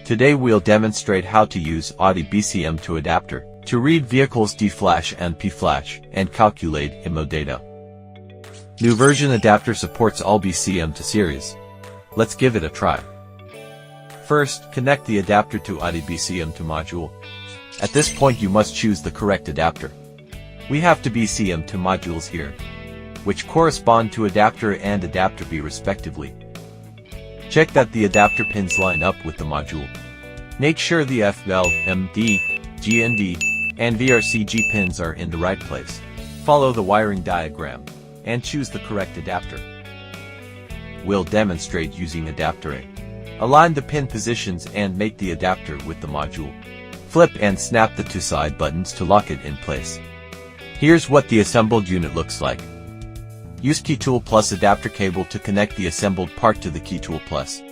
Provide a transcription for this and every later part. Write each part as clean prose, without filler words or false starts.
Today we'll demonstrate how to use Audi BCM2 adapter to read vehicles DFLASH and PFLASH and calculate IMMO data. New version adapter supports all BCM2 series. Let's give it a try. First, connect the adapter to Audi BCM2 module. At this point you must choose the correct adapter. We have two BCM2 modules here, which correspond to adapter A and adapter B respectively. Check that the adapter pins line up with the module. Make sure the FL, MD, GND, and VRCG pins are in the right place. Follow the wiring diagram and choose the correct adapter. We'll demonstrate using adapter A. Align the pin positions and make the adapter with the module. Flip and snap the two side buttons to lock it in place. Here's what the assembled unit looks like. Use Keytool Plus adapter cable to connect the assembled part to the Keytool Plus.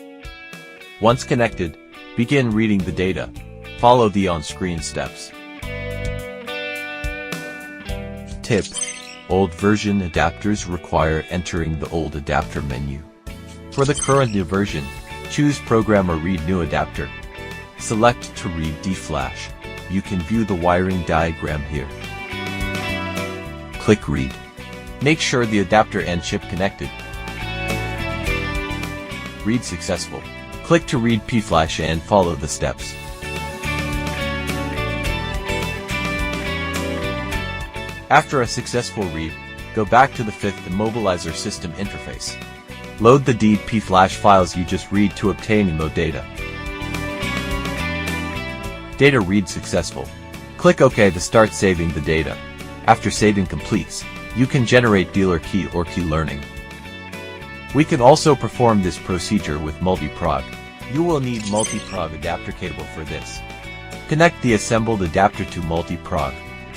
Once connected, begin reading the data. Follow the on-screen steps. Tip: old version adapters require entering the old adapter menu. For the current new version, choose Program or Read New Adapter. Select to read DFLASH. You can view the wiring diagram here. Click Read. Make sure the adapter and chip connected. Read successful. Click to read PFLASH and follow the steps. After a successful read, go back to the fifth immobilizer system interface. Load the PFLASH files you just read to obtain IMMO data. Data read successful. Click OK to start saving the data. After saving completes, you can generate dealer key or key learning. We can also perform this procedure with Multi-Prog. You will need Multi-Prog adapter cable for this. Connect the assembled adapter to Multi-Prog,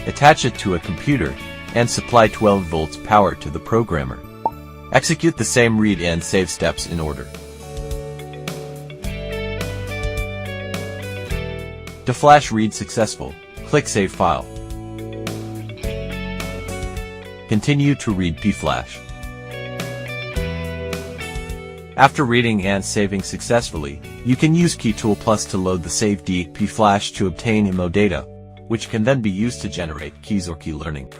attach it to a computer, and supply 12 volts power to the programmer. Execute the same read and save steps in order. DFLASH read successful. Click Save File. Continue to read PFLASH. After reading and saving successfully, you can use Keytool Plus to load the saved PFLASH to obtain IMMO data, which can then be used to generate keys or key learning.